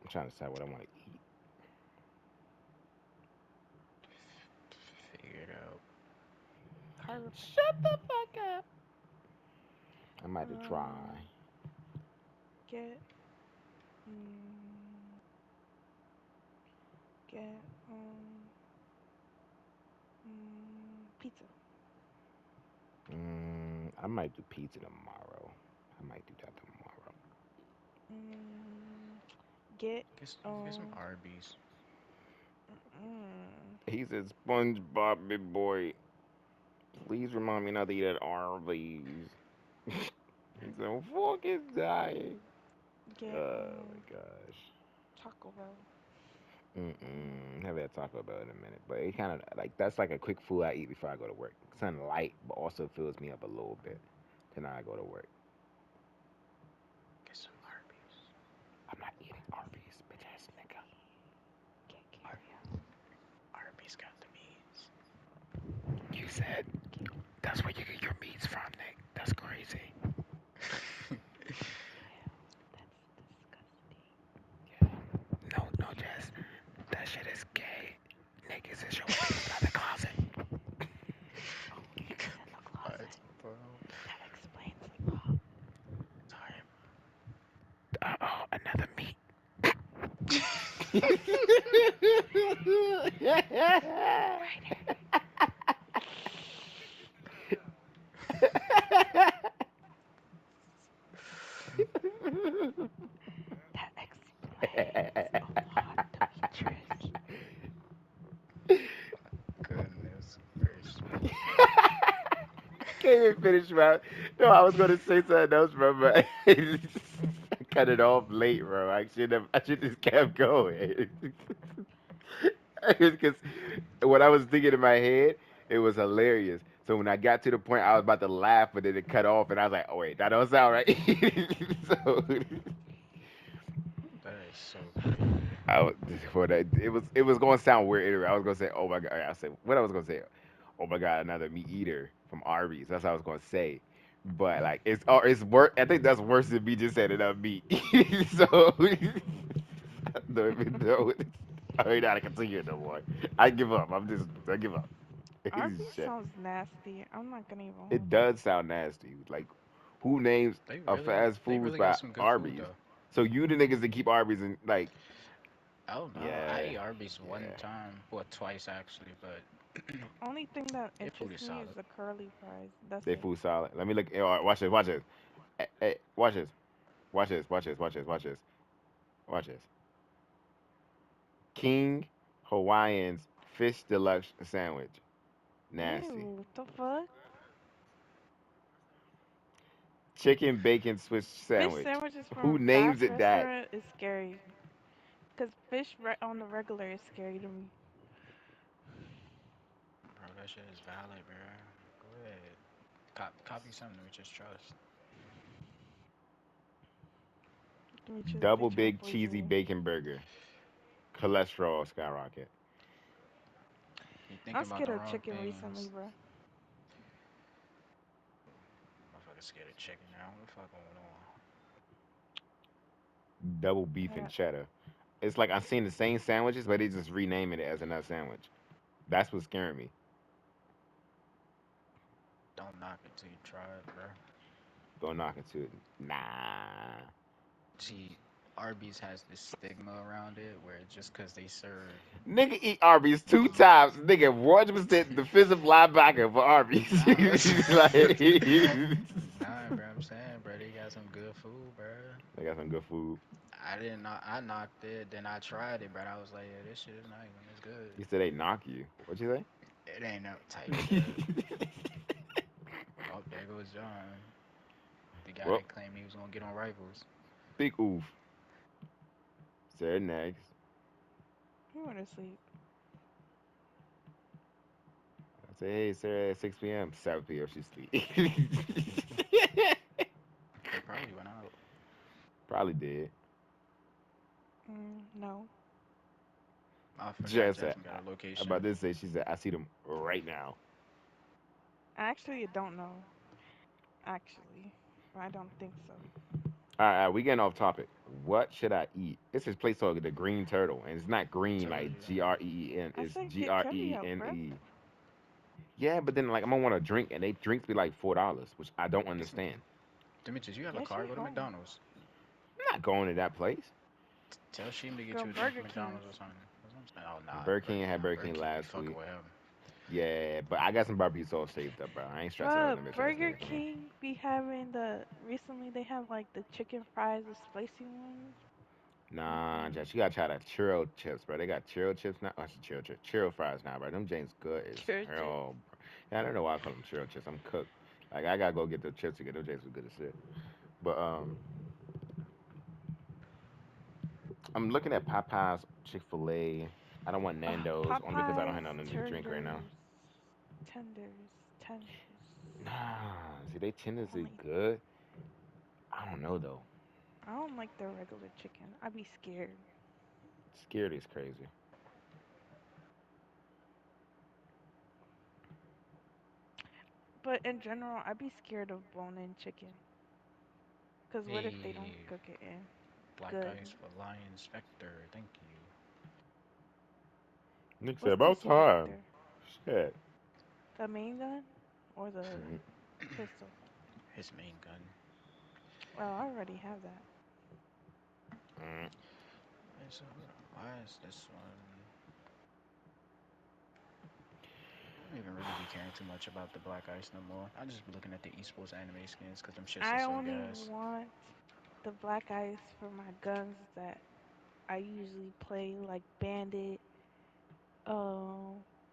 I'm trying to decide what I want to eat. Figure it out. Shut the fuck up. I might have to Um, try. get, mm, get, pizza. I might do pizza tomorrow. I might do that tomorrow. Mm, get, Get some um, Arby's. mm, He said, SpongeBob, big boy, please remind me not to eat at Arby's. He said, fuck is dying. get, Oh my gosh. Taco Bell. Haven't had Taco Bell in a minute, but it kind of like that's like a quick food I eat before I go to work. Something light, but also fills me up a little bit. Then I go to work. Get some Arby's. I'm not eating Arby's, bitch ass nigga. Get Ar- carry out. Arby's got the meats. You said Get, that's where you get your meats from, Nick. That's crazy. ew, that's disgusting. Yeah. No, no, Jess. That shit is gay. Nick, is this your meats out the closet? Oh, it's in the What, closet. bro? That explains a lot. Sorry. Uh oh, another meat. Right That explains a lot, Demetrius. Goodness gracious. Can't even finish my. No, I was gonna say something else, bro, but I cut it off late, bro. I should have. I should just kept going. Because what I was thinking in my head, it was hilarious. So when I got to the point, I was about to laugh, but then it cut off, and I was like, "Oh wait, that don't sound right." So That is so crazy. I was, for that, it was going to sound weird anyway. I was going to say, "Oh my god," I said what I was going to say. Oh my god, another meat eater from Arby's. That's what I was going to say. But like it's worse. I think that's worse than me just saying another meat. So I don't even know. I don't know how to continue no more. I give up. I give up. Arby's Shit. sounds nasty. I'm not gonna even hold It you. does sound nasty. Like, who names a fast They foods really got by some good food Arby's? though. So you the niggas that keep Arby's and like, I don't know. I yeah, ate Arby's one yeah. time, well, twice actually, but Only thing that their food interests is me is solid. the curly fries. That's They it. food solid. Let me look. All right, watch this. Watch this. Hey, watch this. Watch this. Watch this. Watch this. Watch this. Watch this. King Hawaiian's fish deluxe sandwich. Nasty. Ew, what the fuck? Chicken bacon Swiss Fish sandwich. sandwiches Who from names fast it that? restaurant is scary. Cause fish on the regular is scary to me. Bro, that shit is valid, bro. Go ahead. Copy something we just trust. Demetrius, I Double think trying to big poison cheesy me. bacon burger. Cholesterol skyrocket. You thinking I'm about scared the of wrong chicken recently, things. bro. Motherfucker scared of chicken now. What the fuck going on? Double beef and Yeah, cheddar. It's like I've seen the same sandwiches, but they just renaming it as another sandwich. That's what's scaring me. Don't knock it till you try it, bro. Go knock into it. Nah. See, Arby's has this stigma around it where just because they serve. Nigga eat Arby's 2 times. Nigga 100% defensive linebacker for Arby's. Nah, Like, nah, bro. I'm saying, bro, they got some good food, bro. they got some good food. I didn't know. I knocked it, then I tried it, but I was like, yeah, this shit is not even as good. You said they knock you. What you It ain't no type shit. say? Oh, there goes John, the guy Well, that claimed he was gonna get on Rivals. big oof. Said next. you want to sleep. I say, hey, Sarah at 6 p.m. 7 p.m. She sleep. He probably went out. Probably did. No. I forgot Just said, Jeff got a I location. about to say, she said, I see them right now. Actually, I don't know. Actually, I don't think so. All right, we getting off topic. What should I eat? This is place called the Green Turtle, and it's not I green told like you. Green. I It's said get chubby out, bruh. Grene. Yeah, but then like I'm gonna want a drink, and they drinks be like $4, which I don't It's, understand. Demetrius, you have a Get car. shit Go to home. McDonald's. I'm not going to that place. Tell Sheem to get Go you a drink from Burger McDonald's King's. or something. That's what I'm saying. Oh nah, Burger King had Burger Burger King King be last fucking week. with him. Yeah, but I got some barbecue sauce saved up, bro. I ain't stressing out Bruh, them bitch ass Burger niggas for me. King be having recently they have like the chicken fries, the spicy ones. Nah, Mm-mm. Josh, you gotta try the churro chips, bro. They got churro chips now. Oh, churro chips, churro fries now, bro. Them James good as Churches. hell, bro. Yeah, I don't know why I call them churro chips. I'm cooked. Like I gotta go get the chips to get those James was good as shit. But I'm looking at Popeyes, Chick Fil A. I don't want Nando's only because I don't Popeyes, have nothing to drink right now. tenders, tenders. Nah, see they tenders is Only good. I don't know though. I don't like the regular chicken. I be scared. Scared is crazy. But in general, I be scared of bone-in chicken. Cause what if they don't Hey, cook it in Black good? Ice for Lion Spectre. Thank you. Nick said What's the about time. Spectre? Shit. The main gun or the Mhm. pistol? His main gun. Well, I already have that. Mm. Alright, so why is this one? I don't even really be caring too much about the Black Ice no more. I just be looking at the esports anime skins because them shits are I so only gas. want the black ice for my guns that I usually play, like Bandit,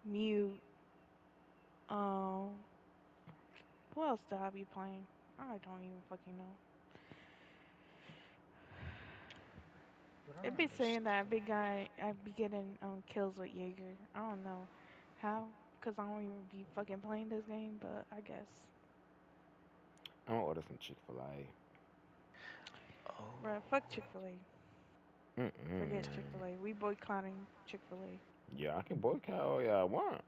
Mute. Um, who else do I be playing? I don't even fucking know. But I It don't be saying understand. that big guy, I be getting kills with Jaeger. I don't know how, cause I don't even be fucking playing this game, but I guess. I'm gonna order some Chick Fil A. Bruh, fuck Chick-fil-A. Forget Mm-mm. Chick-fil-A. We boycotting Chick-fil-A. Yeah, I can boycott all y'all want.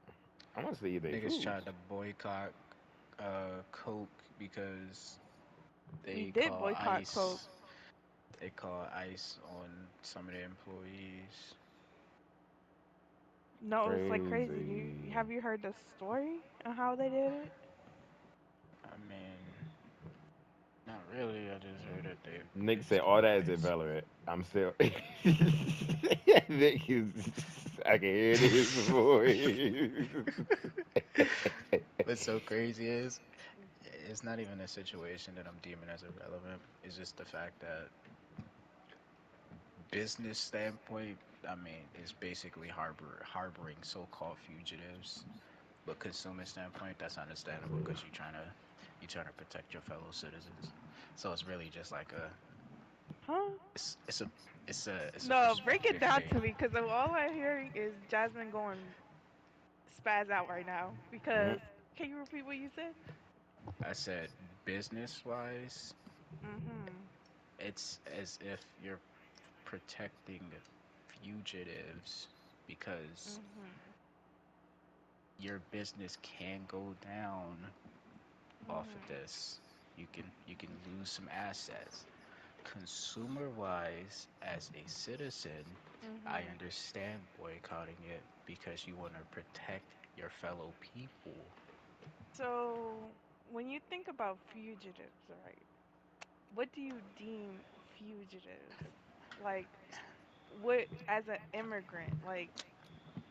I want to see their Niggas foods. tried to boycott Coke because We they did call boycott Coke. ice on some of their employees. No, it's like crazy. You Crazy. have you heard the story on how they did it? I mean, not really. I just heard that they Nick said stole all that is ice. irrelevant. I'm still. Nick is. I can hear it in his voice. What's so crazy is it's not even a situation that I'm deeming as irrelevant. It's just the fact that business standpoint, I mean, it's basically harboring so-called fugitives. But consumer standpoint, that's understandable because you're trying to protect your fellow citizens. So it's really just like Huh? it's it's a it's a No, break it perspective down thing. to me because all I'm hearing is Jasmine going spaz out right now. Mhm. Because can you repeat what you said? I said business wise, Mm-hmm. it's as if you're protecting fugitives because Mm-hmm. your business can go down off of Mm-hmm. this. You can lose some assets. Consumer wise, as a citizen, I Mm-hmm. understand boycotting it because you want to protect your fellow people. So when you think about fugitives, right? What do you deem fugitives? Like what as an immigrant, like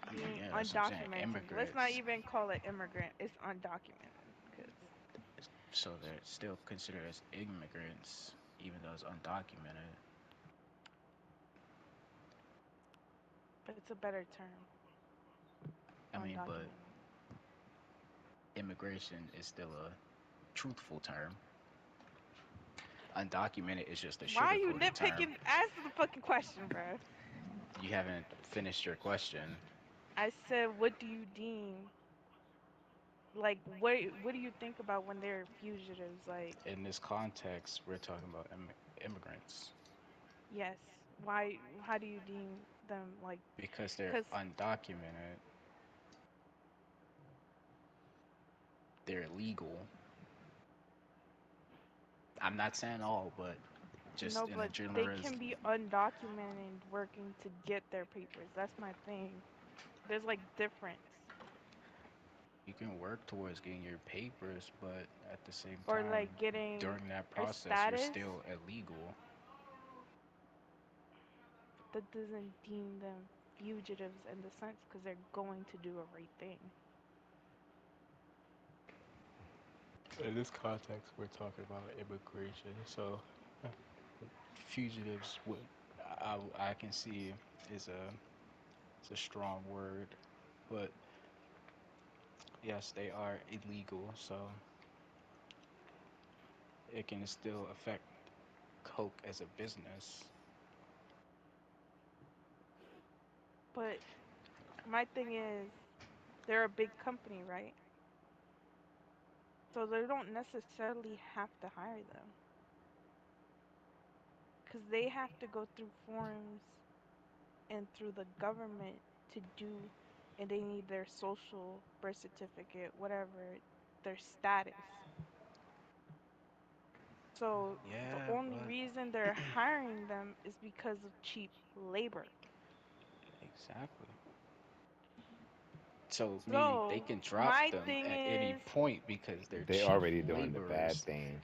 I mean, being yeah, that's what I'm saying. undocumented. Let's not Immigrants, even call it immigrant. It's undocumented because so they're still considered as immigrants, even though it's undocumented. but it's a better term, I mean, but undocumented. immigration is still a truthful term. Undocumented is just a Why are you sugar-coated term. nitpicking? Answer the fucking question, bro. You haven't finished your question. I said, what do you deem? Like, what do you think about when they're fugitives? Like, In this context, we're talking about immigrants yes. Why? How do you deem them? Like, because they're cause undocumented, they're illegal. I'm not saying all, but just No, in a but they generous. can be undocumented working to get their papers. That's my thing. There's like difference. You can work towards getting your papers, but at the same Or time, like getting during that a process, you're status still illegal. that doesn't deem them fugitives in the sense because they're going to do a right thing. In this context, we're talking about immigration, so fugitives would I can see is a strong word, but yes, they are illegal, so it can still affect Coke as a business. But my thing is, they're a big company, right? So they don't necessarily have to hire them because they have to go through forms and through the government to do, and they need their social birth certificate, whatever, their status. So the Yeah, only but reason they're hiring them is because of cheap labor. exactly. So meaning they So can drop my them thing at any is, point because they're They're cheap already doing the bad laborers. thing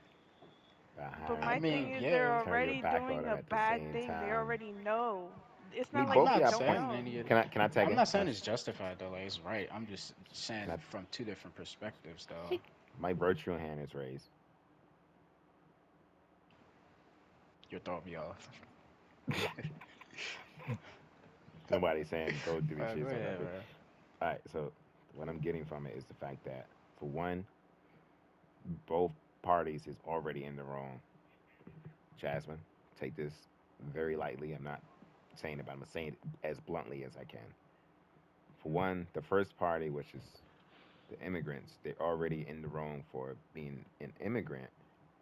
by but I my hiring thing mean, them. is they're yeah, Turn your already back on doing them a at the bad same thing. They time. already know. It's We not I'm like both they not got don't points. saying know. any of Can I tag I'm in? not saying it's justified though, like it's right. I'm just Can saying I, from two different perspectives though. my virtual hand is raised. You're throwing me off. Nobody's saying go do your Go shit or ahead, nothing. man. All right, so what I'm getting from it is the fact that, for one, both parties is already in the wrong. Jasmine, take this very lightly. I'm not saying it, but I'm saying it as bluntly as I can. For one, the first party, which is the immigrants, they're already in the wrong for being an immigrant,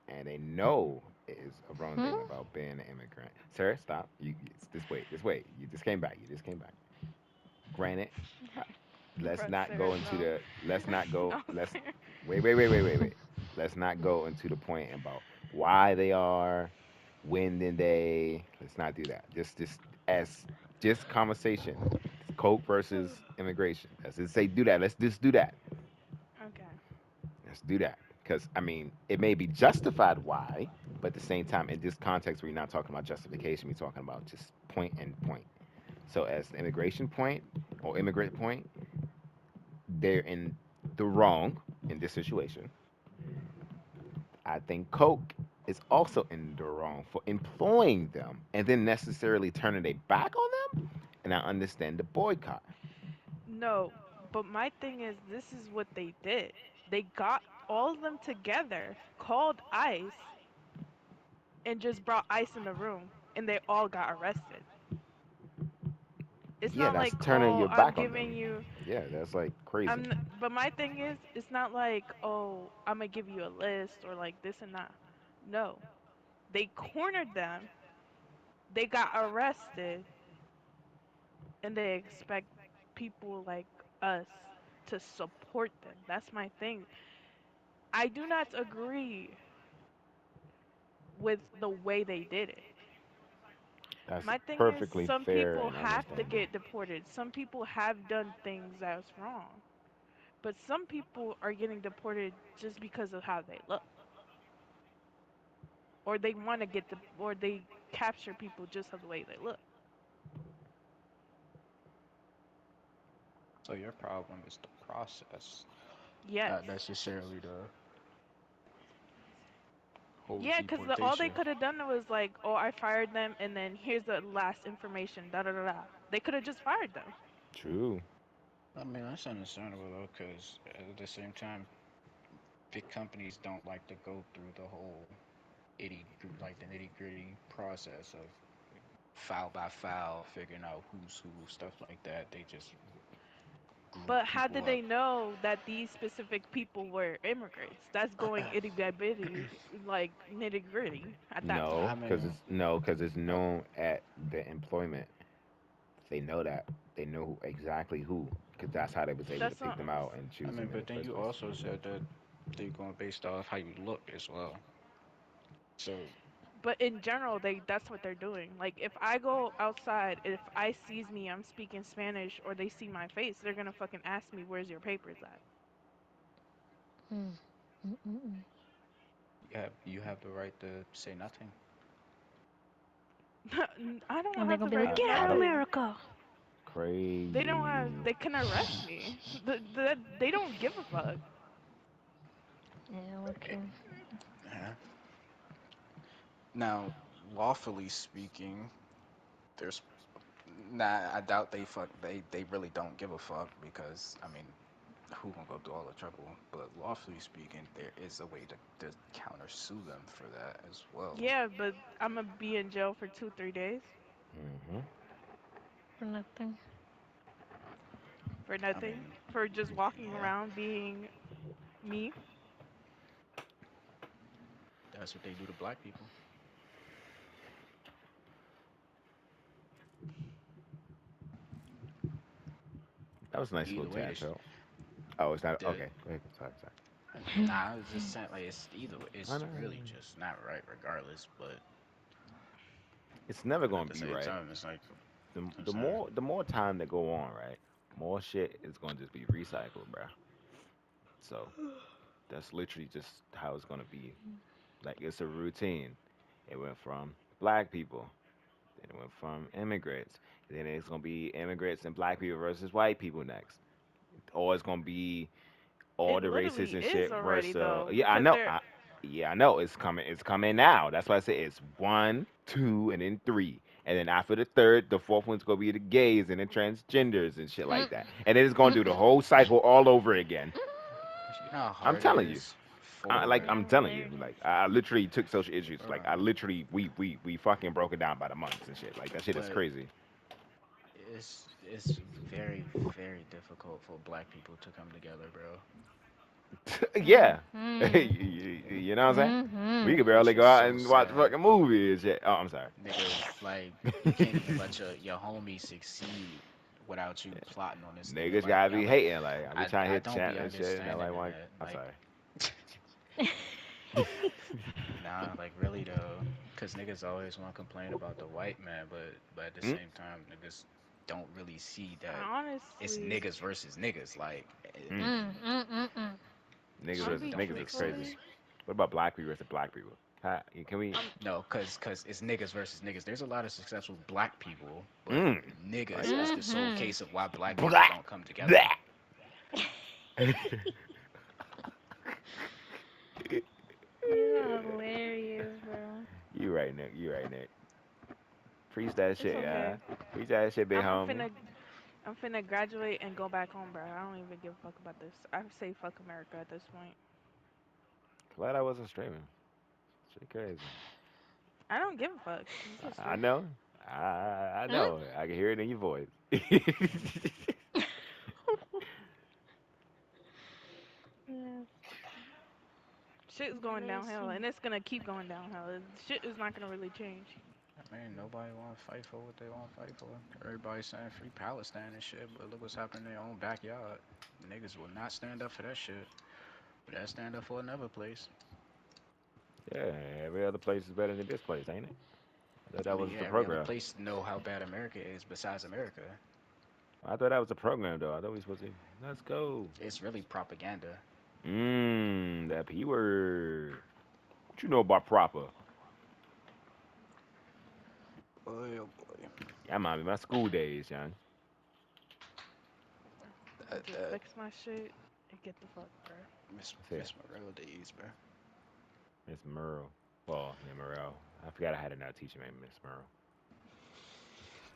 and they know it is a wrong thing Hmm? about being an immigrant. Sir, stop. This way, this way. You just came back. You just came back. Granted, uh, let's Bruh, not go sir, into no. the. Let's not go. No, Let's sir. wait. Let's not go into the point about why they are, when did they. Let's not do that. Just as just conversation. Coke versus immigration. Let's just say do that. Let's just do that. Okay. Let's do that. Because, I mean, it may be justified why, but at the same time, in this context, we're not talking about justification. We're talking about just point and point. So, as the immigration point or immigrant point, they're in the wrong in this situation. I think Coke is also in the wrong for employing them and then necessarily turning their back on them. And I understand the boycott. No, but my thing is, this is what they did. They got all of them together, called ICE, and just brought ICE in the room, and they all got arrested. It's Yeah, not that's like, turning oh, your I'm back on giving them. you, Yeah, that's like crazy. but my thing is, it's not like, oh, I'm gonna give you a list or like this and that. No, they cornered them, they got arrested, and they expect people like us to support them. That's my thing. I do not agree with the way they did it. That's My thing is, perfectly some fair people and have to understandable. get deported. Some people have done things that's wrong. But some people are getting deported just because of how they look. Or they want to get the, or they capture people just of the way they look. So your problem is the process, Yes. not necessarily the whole Yeah, because all they deportation. could have done was like, oh, I fired them, and then here's the last information, da da da da. They could have just fired them. True. I mean, that's understandable though, because at the same time, big companies don't like to go through the whole like the nitty gritty process of file by file, figuring out who's who, stuff like that. They just group But how people did up. they know that these specific people were immigrants? That's going itty bitty, like nitty gritty at that No, point. I because mean, it's uh, known at the employment. They know that. They know exactly who, because that's how they was able to That's pick not. them out and choose them in but the then first you place. also said that they're going based off how you look as well. So but in general, that's what they're doing. Like if I go outside, if I sees me, I'm speaking Spanish, or they see my face, they're gonna fucking ask me, "Where's your papers at?" Mm. Mm-mm-mm. You have the right to say nothing. I don't And they're have gonna the be right like, of get I out of don't nothing. America. They don't crazy. have. They can arrest me. They don't give a fuck. Yeah, okay. Yeah. Now, lawfully speaking, there's nah. I doubt they fuck. They really don't give a fuck because I mean, who gonna go through all the trouble? But lawfully speaking, there is a way to counter sue them for that as well. Yeah, but I'm gonna be in jail for 2, 3 days Hmm. For nothing. for I nothing, mean, for just walking yeah, around being me. that's what they do to black people. That was a nice Either little way, tag, though. Oh, it's not the okay. Go ahead. Sorry, sorry. nah, I was just saying like it's either I it's know. really just not right regardless. It's never But at gonna the be same right. time, it's like I'm The saying, more time that go on, right, more shit is gonna just be recycled, bruh. So that's literally just how it's gonna be. Like it's a routine. It went from black people, then it went from immigrants, then it's gonna be immigrants and black people versus white people next, or it's gonna be all It the races literally and is shit already versus though, yeah, I because know. they're Yeah, I know. It's coming now. That's why I say it's one, two, and then three. And then after the third, the fourth one's gonna be the gays and the transgenders and shit like Mm, that. And then it's gonna do the mm-mm. whole cycle all over again. you know how I'm hard it telling you. is Like for I'm Yeah, telling you, hilarious. like I literally took social issues. Like uh, I literally we fucking broke it down by the months and shit. Like that shit is but crazy. it's very difficult for black people to come together, bro. Yeah, Mm-hmm. you know what I'm saying? We Mm-hmm. could It's barely go just out so and watch sad, fucking movies and shit. Oh, I'm sorry. nigga. Like you can't even let your homie succeed without you plotting on this nigga. Niggas Like gotta I be like hating. Like I be trying to I hit don't chat be and shit, and they're understanding like, "Why?" that. I'm Like sorry. nah, like really though, cause niggas always want to complain about the white man, but at the Mm, same time, niggas don't really see that it's honestly, niggas versus niggas. Like mm. Mm-mm-mm-mm. Niggas I'm shit versus be don't niggas is make crazy. sense. truthfully, What about black people versus black people? Can we? I'm No, cause it's niggas versus niggas. There's a lot of successful black people, but Mm. Oh niggas yeah. is the sole Mm-hmm. case of why black people Black. don't come together. Black. You are hilarious, bro. You right, Nick. You right, Nick. Preach that it's shit, yeah. okay. Preach that shit, big I'm homie. finna I'm finna graduate and go back home, bro. I don't even give a fuck about this. I say fuck America at this point. Glad I wasn't streaming. Shit crazy. I don't give a fuck. You can I stream. know. I Mm? know. I can hear it in your voice. Yes. Shit is going downhill, Blessing. and it's gonna keep going downhill. Shit is not gonna really change. I mean, nobody want to fight for what they want to fight for. Everybody's saying free Palestine and shit, but look what's happening in their own backyard. Niggas will not stand up for that shit. But that stand up for another place. Yeah, every other place is better than this place, ain't it? I That mean, was yeah, the every other program. place know how bad America is besides America. I thought that was the program, though. I thought we supposed to. Let's go. It's really propaganda. That P word. What you know about proper? Boy, oh boy. Yeah, I'm my school days, young. I That, just that fix my shit and get the fuck, bro. Miss I said, Miss Morel days, bro. Miss Merle. Well, yeah, Morel. I forgot I had another teacher named Miss Merle.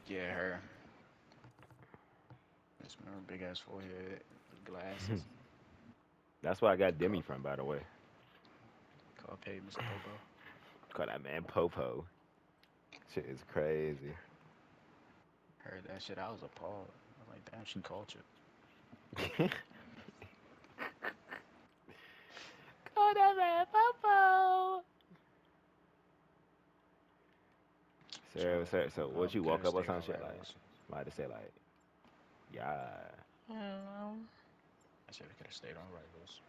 Yeah, her. Miss Morel, big ass forehead, glasses. That's where I got Demi Call from, by the way. call paid Mr. Popo. Call that man Popo. Shit is crazy. Heard that shit. I was appalled. I was like, damn, she cultured. Call that man Popo. Trying So to. what you Could woke have up or stayed some on shit like? rivals. Might have said like, yeah. I don't know. I said we could have stayed on rivals.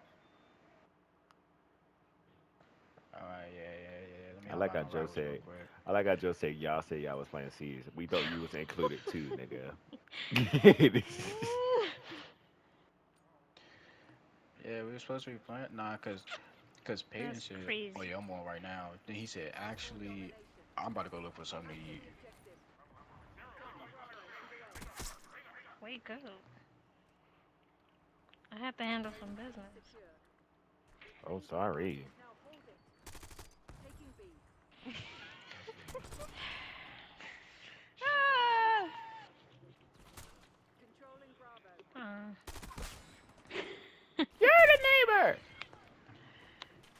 All right, yeah, yeah, yeah. Let me I hop like in how the Joe rounds real said. quick. I like how Joe said y'all was playing Siege. We thought you was included too, nigga. Yeah, we were supposed to be playing. Nah, cause Peyton That's said, "Oh crazy. yeah, I'm on right now." Then he said, "Actually, I'm about to go look for something to eat." Wake up. I have to handle some business. Oh, sorry. Ah! Uh, You're the neighbor.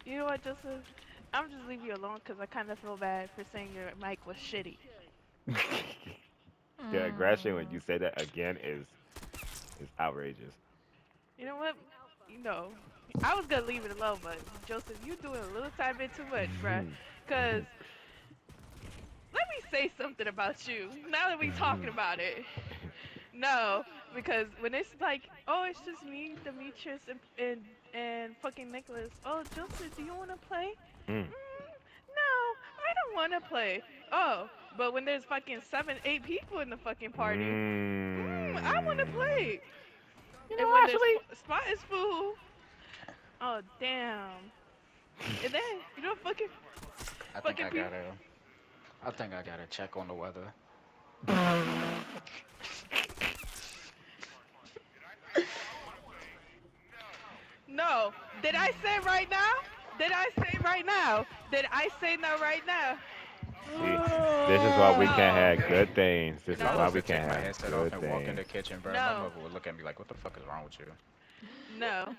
You know what, Joseph? I'm just leave you alone because I kind of feel bad for saying your mic was shitty. The aggression when mm, you say that again is outrageous. You know what? You know, I was gonna leave it alone, but Joseph, you doing a little tiny bit too much, bruh. Cause let me say something about you. Now that we talking about it, no, because when it's like, oh, it's just me, Demetrius, and fucking Nicholas. Oh, Joseph, do you want to play? Mm. No, I don't want to play. Oh, but when there's fucking seven, eight people in the fucking party, I want to Mm. play. You know, And when the actually, spot is full, oh damn. And then you know I think fucking I people. gotta. I think I gotta check on the weather. No, did I say right now? Did I say right now? Did I say no right now? see, this is why we can't No, have good things. This If is I why was no, to we take can't my have headset off good and walk in things. the kitchen, bro, my no, mother would look at me like, "What the fuck is wrong with you?" no.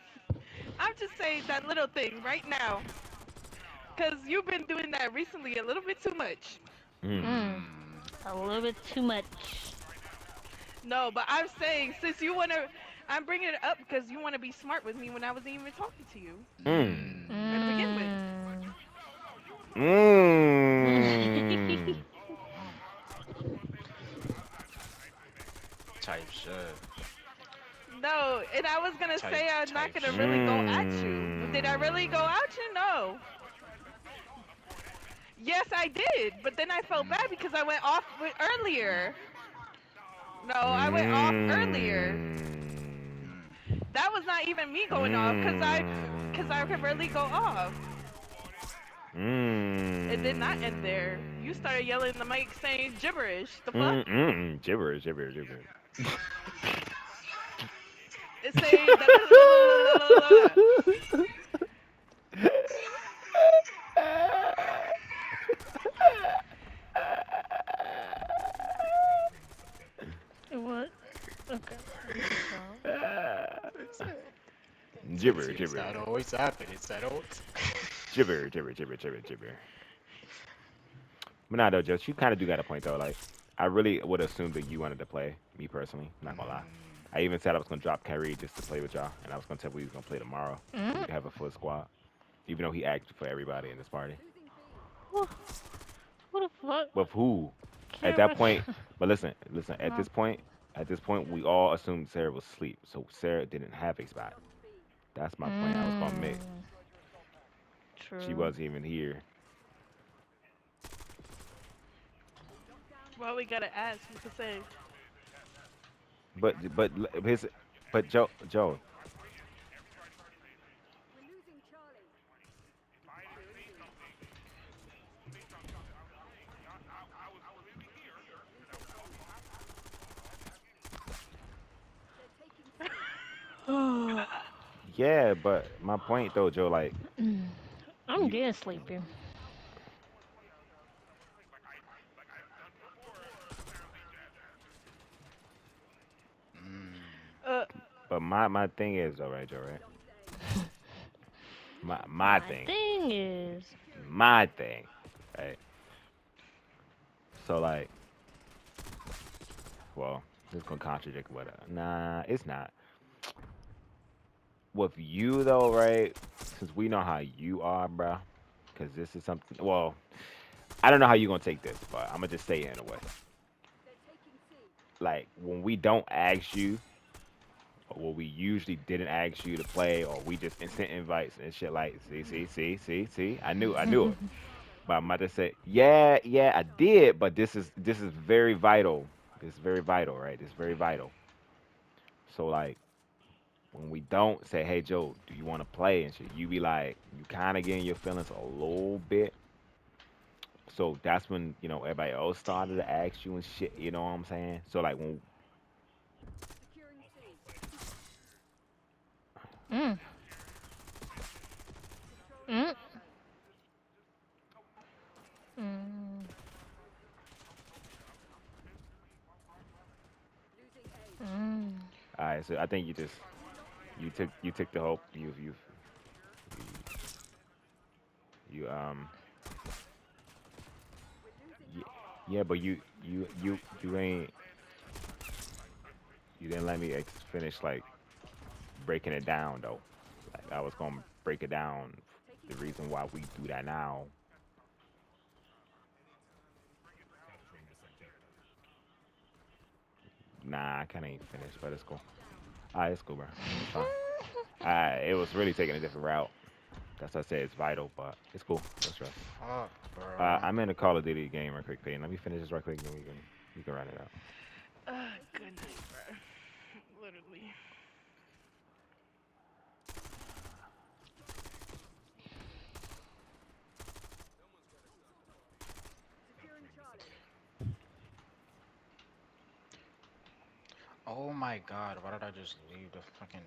I'm just saying that little thing right now, cause you've been doing that recently a little bit too much. Mm. mm, Mm. a little bit too much. No, but I'm saying since you wanna, I'm bringing it up because you wanna be smart with me when I wasn't even talking to you Mm. at the Mm. begin with. Mm. Mm. Mm. Type shit. No, and I was gonna Type say I'm not type gonna shit. really go at you. Did I really go Mm. at you? No. Yes, I did, but then I felt bad Mm. because I went off Mm. earlier. No, I went off earlier. Mm. Mm. That was not even me going off, cause I could really go off. Mm. It did not end there. You started Mm. yelling in the mic saying gibberish. The fuck? Gibberish, gibberish, gibberish. It say da da da da da da da. What? Okay. So, It's, uh, Gibber, it's gibber, not always happening. It's not always. gibber, gibber, gibber, gibber, gibber. But nah, though, Joe, you kind of do got a point though. Like, I really would assume that you wanted to play. Me personally, I'm not gonna lie. Mm. I even said I was gonna drop Kyrie just to play with y'all, and I was gonna tell we was gonna play tomorrow, so mm, we'd have a full squad. Even though he asked for everybody in this party. who, who the fuck? But who? At Can't that rec- point, but listen, listen. no. At this point, we all assumed Sarah was asleep, so Sarah didn't have a spot. That's my point I was gonna make. Mm, She true. wasn't even here. Well, we gotta ask. We could say, His but Joe, yeah, but my point though, Joe, like Mm, I'm you, getting sleepy. Mm. uh, but my thing is though, right, Joe, right? My My thing, thing is, my thing, right? So like, well, this is gonna contradict what? Nah, it's not. With you though, right? Since we know how you are, bruh. Because this is something. Well, I don't know how you gonna take this, but I'm gonna just say it in a way. Like when we don't ask you, or what we usually didn't ask you to play, or we just instant invites and shit. Like, see, see, see, see, see. I knew it. But I'm about to say, yeah, yeah, I did, but this is very vital. It's very vital, right? It's very vital. So like when we don't say, hey Joe, do you want to play and shit, you be like, you kind of getting your feelings a little bit. So that's when everybody else started to ask you and shit. You know what I'm saying? So like when Mm. Mm. Mm. Mm. all right, so I think you took the hope you y- yeah, but you ain't you didn't let me finish like breaking it down though. Like I was gonna break it down. The reason why we do that now. Nah, I kind of ain't finished, but it's cool. Alright, it's cool, bro. It's fine. It was really taking a different route. That's why I say it's vital, but it's cool. No stress. Fuck, bro. I'm in a Call of Duty game right quick, Peyton. Let me finish this right quick, and we can run it out. Good night, bro. Literally. Oh my god, why did I just leave the fucking.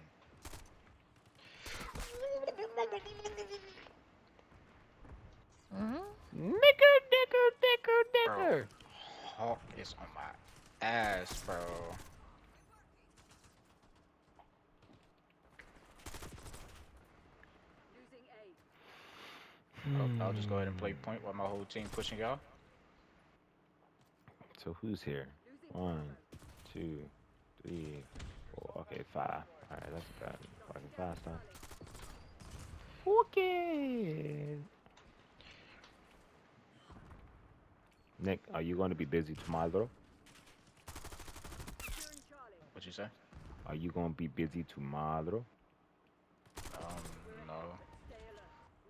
Mm. Nicker, dicker, dicker, Bro, dicker. Hawk is on my ass, bro. I'll just go ahead and play point while my whole team pushing y'all. So who's here? One, two, three, four. Okay, five. All right, that's about fucking fast time. Okay. Nick, are you going to be busy tomorrow? What you say? Are you going to be busy tomorrow? No.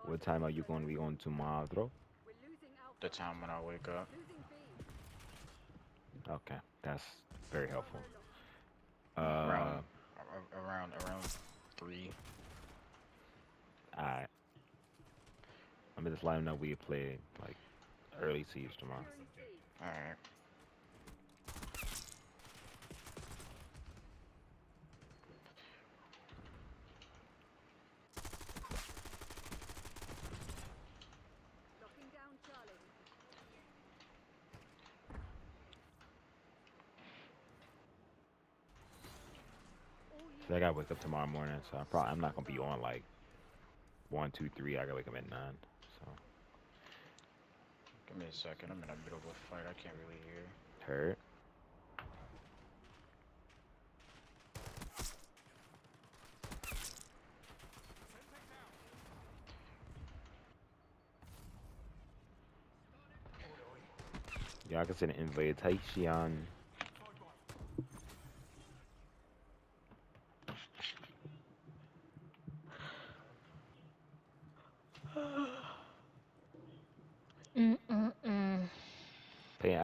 What time are you going to be on tomorrow? The time when I wake up. Okay, that's very helpful. Around, Uh, around 3. alright. I'm just letting know we play like early siege tomorrow. Alright. So I gotta wake up tomorrow morning, so I'm not gonna be on like 1, 2, 3. I gotta wake up at 9. So Give me a second. I'm in the middle of a fight. I can't really hear. heard. Y'all can send an invitation.